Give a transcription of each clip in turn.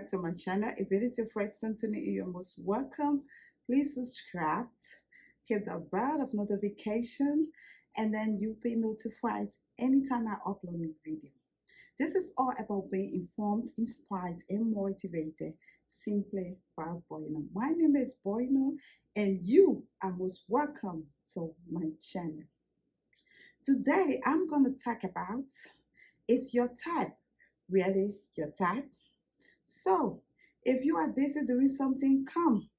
back to my channel. If it is your first time tuning in, you're most welcome. Please subscribe, hit the bell of notification, and then you'll be notified anytime I upload a video. This is all about being informed, inspired, and motivated simply by Boyno. My name is Boyno, and you are most welcome to my channel. Today, I'm going to talk about, is your type really your type? So, if you are busy doing something, come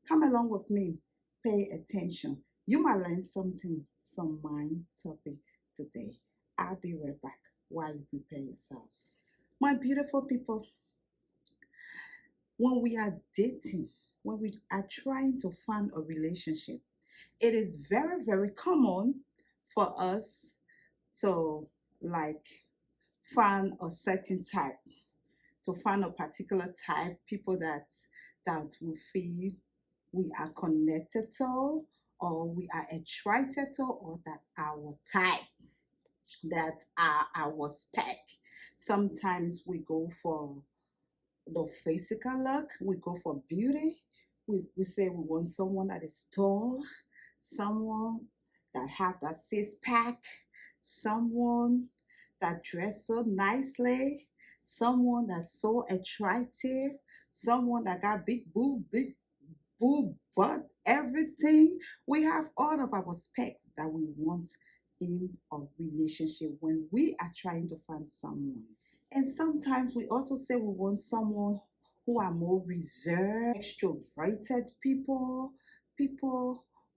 along with me. Pay attention. You might learn something from my topic today. I'll be right back while you prepare yourselves. My beautiful people, when we are dating, when we are trying to find a relationship, it is very, very common for us to find a certain type, to find a particular type, people that we feel we are connected to, or we are attracted to, or that our type, that are our spec. Sometimes we go for the physical look, we go for beauty. We say we want someone that is tall, someone that have that six-pack, someone that dress so nicely, someone that's so attractive, someone that got big boob, butt, everything. We have all of our specs that we want in a relationship when we are trying to find someone. And sometimes we also say we want someone who are more reserved, extroverted people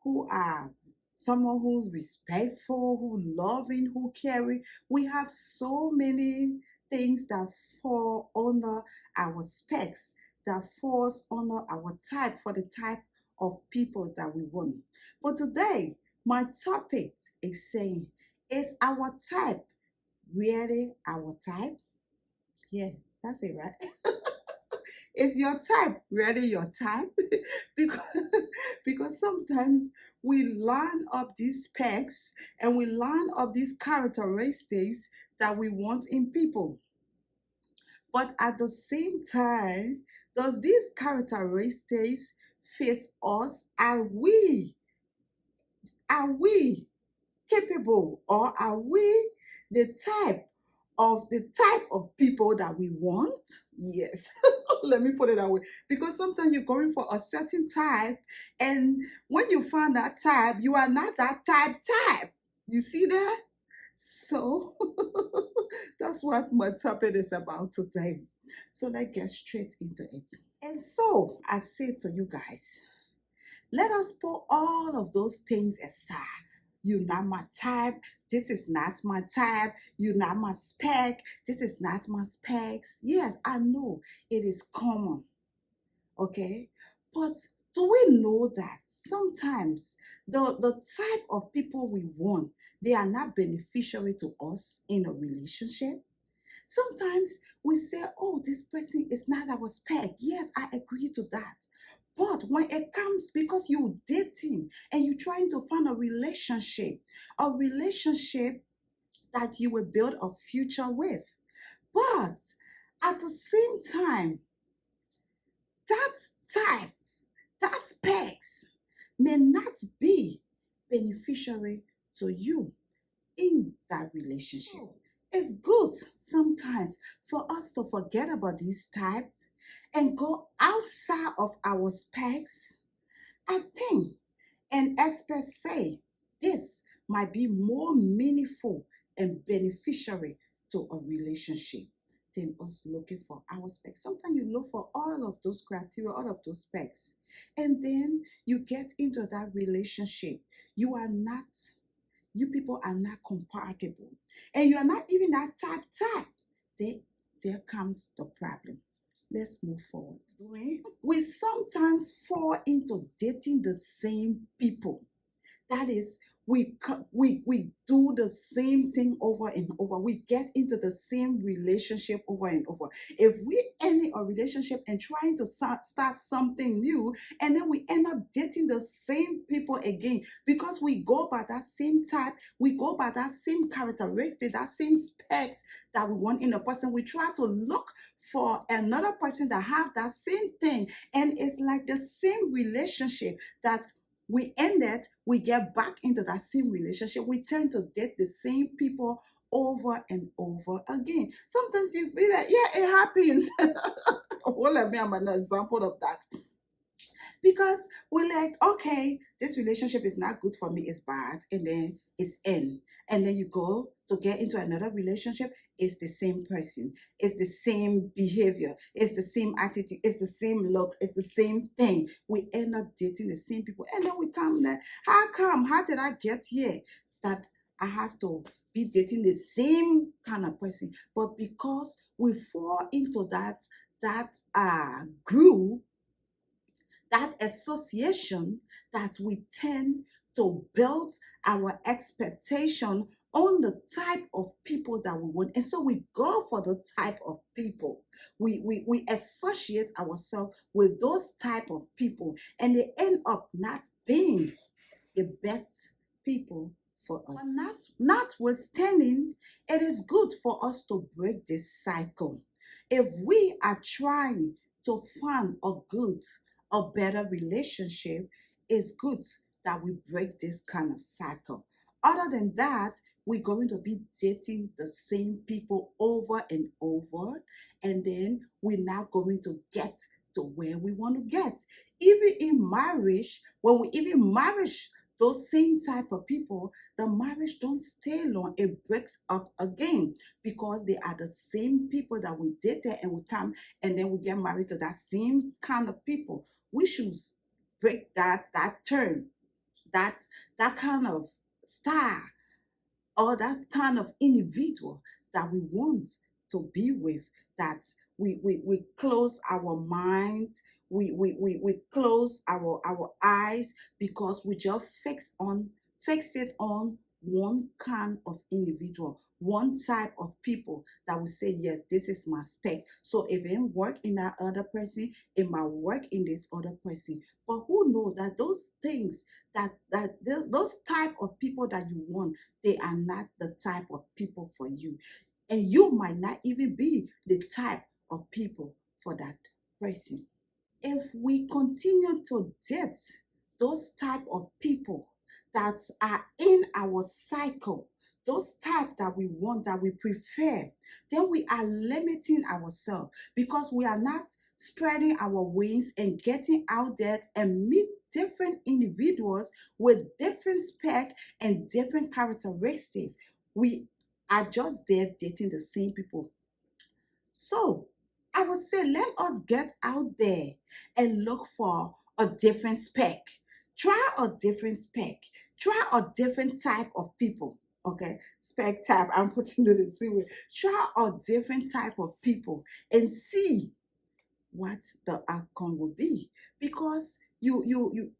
who are someone who respectful, who loving, who caring. We have so many things that fall under our specs, that falls under our type, for the type of people that we want. But today, my topic is saying, is our type really our type? Yeah, that's it, right? Is your type really your type? because because sometimes we line up these specs and we line up these characteristics that we want in people. But at the same time, does these characteristics fit us? Are we capable, or are we the type of people that we want? Yes. Let me put it that way. Because sometimes you're going for a certain type, and when you find that type, you are not that type. You see that? So that's what my topic is about today. So let's get straight into it. And so I say to you guys, let us put all of those things aside. You're not my type. This is not my type. You're not my spec. This is not my specs. Yes, I know it is common. Okay? But do we know that sometimes the type of people we want, they are not beneficiary to us in a relationship? Sometimes we say, oh, this person is not our spec. Yes, I agree to that. But when it comes, because you're dating and you're trying to find a relationship that you will build a future with. But at the same time, that type, that specs may not be beneficiary to you in that relationship. It's good sometimes for us to forget about this type and go outside of our specs. I think, and experts say, this might be more meaningful and beneficiary to a relationship than us looking for our specs. Sometimes you look for all of those criteria, all of those specs, and then you get into that relationship. You people are not compatible, and you are not even that type. Then there comes the problem. Let's move forward. We sometimes fall into dating the same people. That is, we do the same thing over and over. We get into the same relationship over and over. If we end a relationship and trying to start something new, and then we end up dating the same people again because we go by that same type, we go by that same characteristic, that same specs that we want in a person. We try to look for another person that have that same thing, and it's like the same relationship that we ended, we get back into that same relationship. We tend to date the same people over and over again. Sometimes you be like, yeah, it happens. Well, let me have an example of that. Because we're like, okay, this relationship is not good for me, it's bad, and then it's end. And then you go to get into another relationship, it's the same person, it's the same behavior, it's the same attitude, it's the same look, it's the same thing. We end up dating the same people, and then we come there. How come? How did I get here? That I have to be dating the same kind of person. But because we fall into that group, that association, that we tend to build our expectation on the type of people that we want. And so we go for the type of people. We associate ourselves with those type of people, and they end up not being the best people for us. But notwithstanding, it is good for us to break this cycle. If we are trying to find a better relationship, it's good that we break this kind of cycle. Other than that, we're going to be dating the same people over and over, and then we're not going to get to where we want to get. Even in marriage, when we even marriage those same type of people, the marriage don't stay long. It breaks up again because they are the same people that we dated, and we come and then we get married to that same kind of people. We should break that term, that kind of star, or that kind of individual that we want to be with, that we close our mind, we close our eyes, because we just fix it on one kind of individual, one type of people that will say, yes, this is my spec. So if it ain't work in that other person, it might work in this other person. But who know that those things, those type of people that you want, they are not the type of people for you. And you might not even be the type of people for that person. If we continue to date those type of people that are in our cycle, those type that we want, that we prefer, then we are limiting ourselves, because we are not spreading our wings and getting out there and meet different individuals with different spec and different characteristics. We are just there dating the same people. So I would say, let us get out there and look for a different spec. Try a different spec. Try a different type of people. Okay, spec type, I'm putting it in the same way. Try a different type of people and see what the outcome will be. Because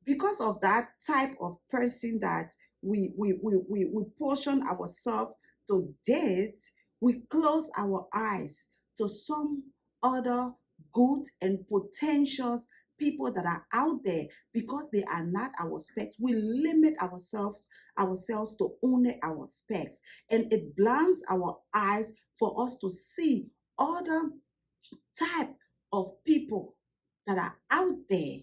because of that type of person that we portion ourselves to date, we close our eyes to some other good and potential people that are out there, because they are not our specs. We limit ourselves to only our specs, and it blinds our eyes for us to see other type of people that are out there.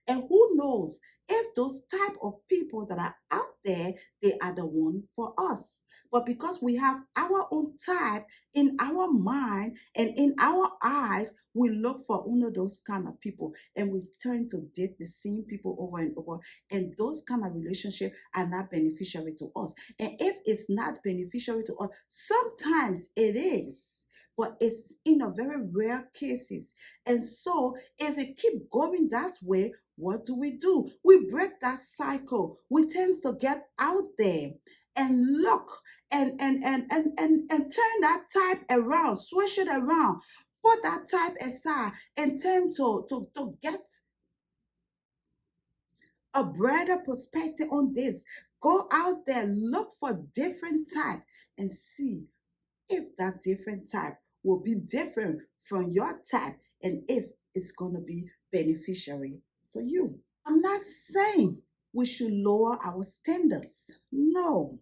And who knows, if those type of people that are out there, they are the one for us. But because we have our own type in our mind and in our eyes, we look for one of those kind of people, and we turn to date the same people over and over. And those kind of relationships are not beneficiary to us. And if it's not beneficiary to us, sometimes it is, but it's in a very rare cases. And so if it keep going that way, what do? We break that cycle. We tend to get out there and look and turn that type around, switch it around, put that type aside, and turn to get a broader perspective on this. Go out there, look for different type and see if that different type will be different from your type and if it's going to be beneficiary to you. I'm not saying we should lower our standards. No.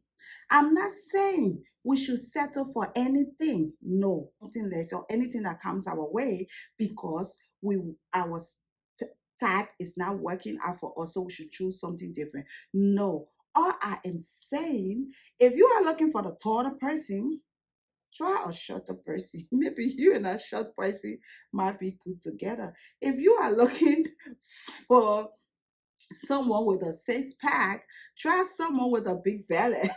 I'm not saying we should settle for anything. No. Something less or anything that comes our way because our type is not working out for us, so we should choose something different. No. All I am saying, if you are looking for the taller person, try a shorter person. Maybe you and a short person might be good together. If you are looking for someone with a six pack, try someone with a big belly.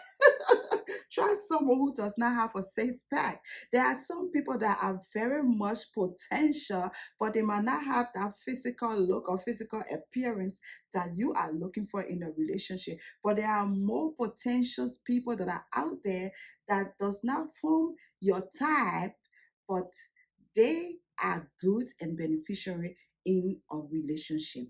Try someone who does not have a six pack. There are some people that are very much potential, but they might not have that physical look or physical appearance that you are looking for in a relationship. But there are more potential people that are out there that does not form your type, but they are good and beneficiary in a relationship.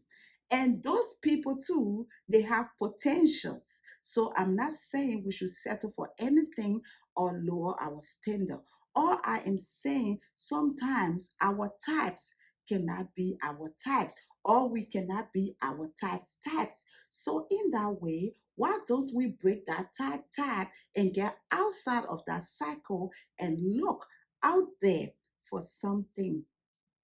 And those people too, they have potentials. So I'm not saying we should settle for anything or lower our standard. All I am saying, sometimes our types cannot be our types, or we cannot be our types. So in that way, why don't we break that type and get outside of that cycle and look out there for something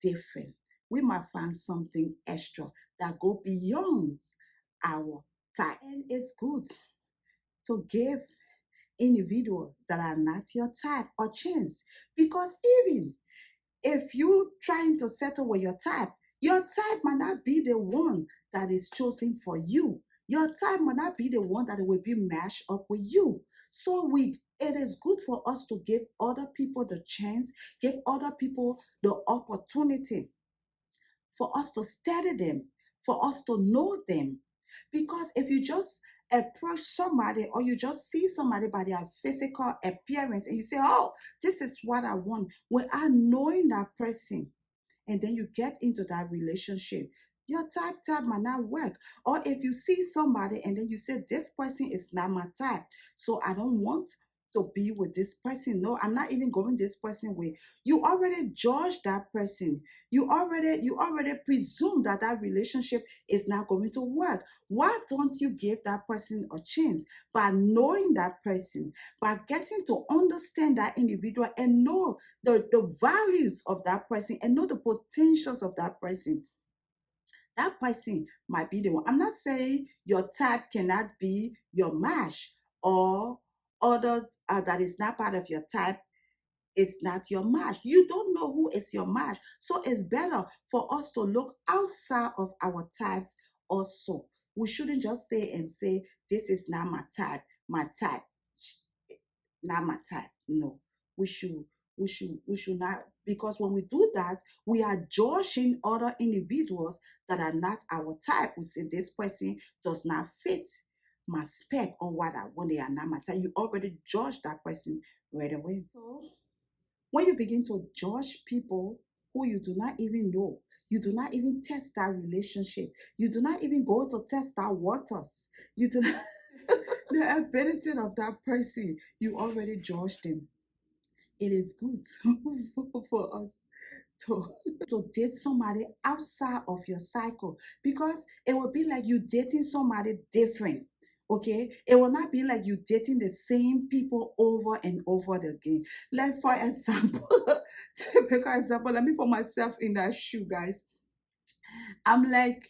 different? We might find something extra that go beyond our type. And it's good to give individuals that are not your type a chance, because even if you trying to settle with your type might not be the one that is chosen for you. Your type might not be the one that will be matched up with you. So it is good for us to give other people the chance, give other people the opportunity for us to study them, for us to know them. Because if you just approach somebody or you just see somebody by their physical appearance and you say, oh, this is what I want, without knowing that person, and then you get into that relationship, your type might not work. Or if you see somebody and then you say, this person is not my type, so I don't want to be with this person. No, I'm not even going this person way. You already judge that person. You already presume that that relationship is not going to work. Why don't you give that person a chance by knowing that person, by getting to understand that individual and know the values of that person and know the potentials of that person? That person might be the one. I'm not saying your type cannot be your match, or others that is not part of your type is not your match. You don't know who is your match. So it's better for us to look outside of our types also. We shouldn't just say, this is not my type, not my type. No, we should we should not, because when we do that, we are judging other individuals that are not our type. We say this person does not fit my spec or what I want. They are not my type. You already judge that person right away. So when you begin to judge people who you do not even know, you do not even test that relationship, you do not even go to test that waters, you do not the ability of that person, you already judged them. It is good for us to to date somebody outside of your cycle, because it will be like you dating somebody different. Okay, it will not be like you dating the same people over and over again. Like for example, typical example, let me put myself in that shoe, guys. I'm like,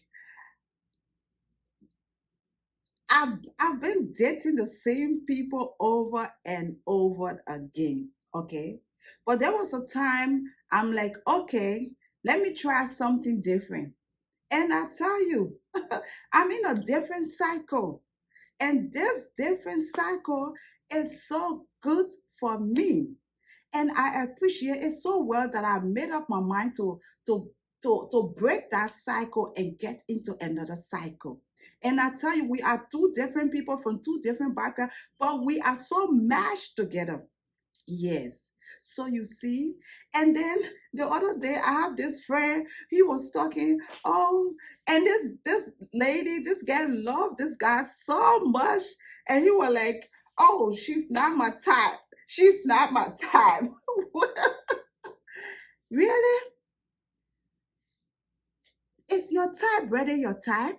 I've been dating the same people over and over again. Okay. But there was a time I'm like, okay, let me try something different. And I tell you, I'm in a different cycle. And this different cycle is so good for me. And I appreciate it so well that I made up my mind to break that cycle and get into another cycle. And I tell you, we are two different people from two different backgrounds, but we are so mashed together. Yes. So you see, and then the other day I have this friend, he was talking, oh, and this lady, this girl loved this guy so much, and he was like, oh, she's not my type. She's not my type. Really? Is your type really your type?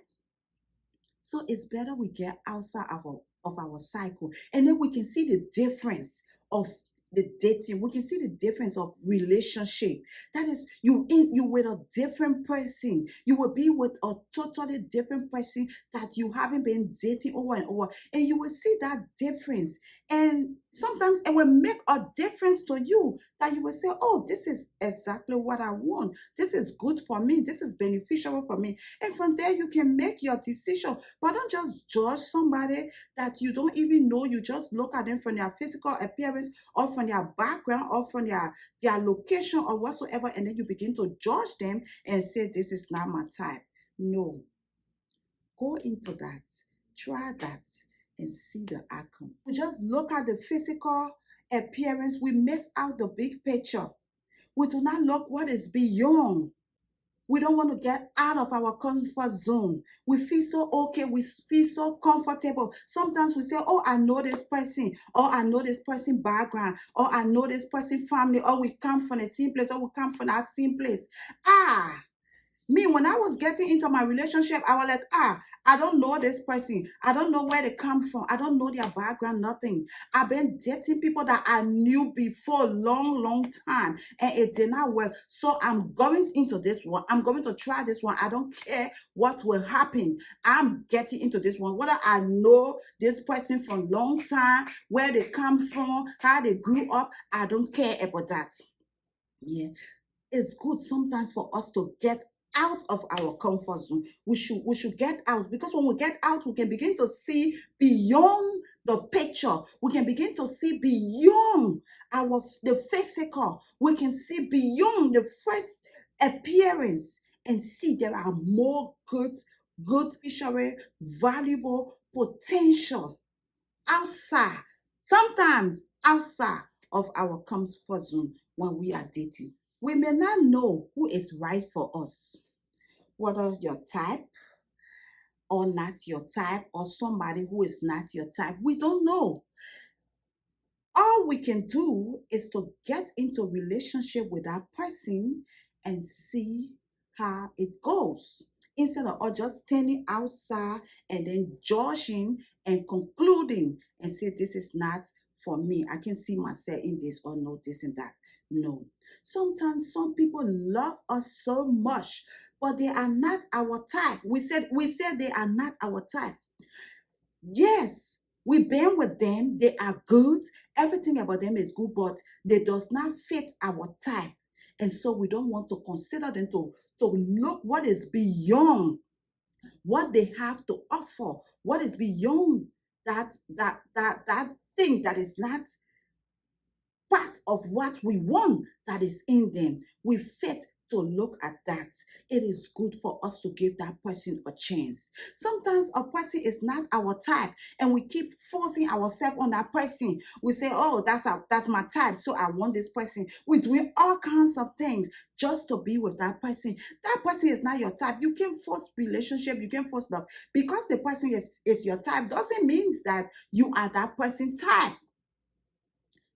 So it's better we get outside of our cycle, and then we can see the difference of the dating. We can see the difference of relationship. That is, you with a different person. You will be with a totally different person that you haven't been dating over and over, and you will see that difference. And sometimes it will make a difference to you, that you will say, "Oh, this is exactly what I want. This is good for me. This is beneficial for me." And from there, you can make your decision. But don't just judge somebody that you don't even know. You just look at them from their physical appearance, or from their background, or from their location, or whatsoever, and then you begin to judge them and say, this is not my type. No. Go into that. Try that and see the outcome. We just look at the physical appearance. We miss out the big picture. We do not look what is beyond. We don't want to get out of our comfort zone. We feel so okay. We feel so comfortable. Sometimes we say, oh, I know this person, or I know this person background, or I know this person family, or we come from the same place, or we come from that same place. Me, when I was getting into my relationship, I was like, I don't know this person. I don't know where they come from. I don't know their background, nothing. I've been dating people that I knew before a long, long time, and it did not work. So I'm going into this one. I'm going to try this one. I don't care what will happen. I'm getting into this one. Whether I know this person for a long time, where they come from, how they grew up, I don't care about that. Yeah, it's good sometimes for us to get out of our comfort zone. We should get out, because when we get out, we can begin to see beyond the picture. We can begin to see beyond the physical. We can see beyond the first appearance and see there are more good, visually valuable potential outside. Sometimes outside of our comfort zone when we are dating. We may not know who is right for us, whether your type or not your type, or somebody who is not your type. We don't know. All we can do is to get into relationship with that person and see how it goes, instead of us just standing outside and then judging and concluding and say, this is not for me. I can see myself in this, or no, this and that. No. Sometimes some people love us so much, but they are not our type. We said they are not our type. Yes, we've been with them. They are good. Everything about them is good, but they does not fit our type. And so we don't want to consider them, to look what is beyond what they have to offer, what is beyond that thing that is not part of what we want that is in them. We fit to look at that. It is good for us to give that person a chance. Sometimes a person is not our type, and we keep forcing ourselves on that person. We say, oh, that's my type, so I want this person. We're doing all kinds of things just to be with that person. That person is not your type. You can force relationship, you can force love. Because the person is your type doesn't mean that you are that person type.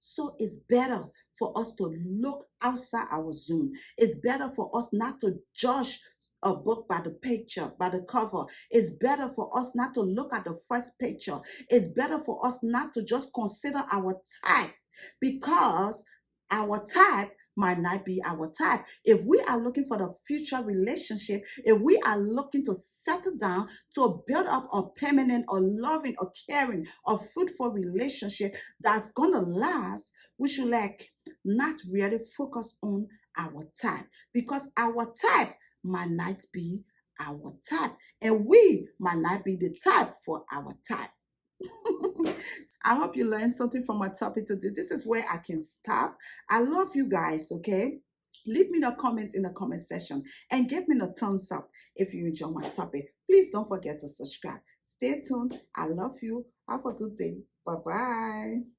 So it's better for us to look outside our zone. It's better for us not to judge a book by the picture, by the cover. It's better for us not to look at the first picture. It's better for us not to just consider our type, because our type might not be our type. If we are looking for the future relationship, if we are looking to settle down, to build up a permanent, or loving, or caring, or fruitful relationship that's gonna last, we should not really focus on our type, because our type might not be our type, and we might not be the type for our type. I hope you learned something from my topic today. This is where I can stop. I love you guys, okay? Leave me the comments in the comment section, and give me the thumbs up if you enjoy my topic. Please don't forget to subscribe. Stay tuned. I love you. Have a good day. Bye-bye.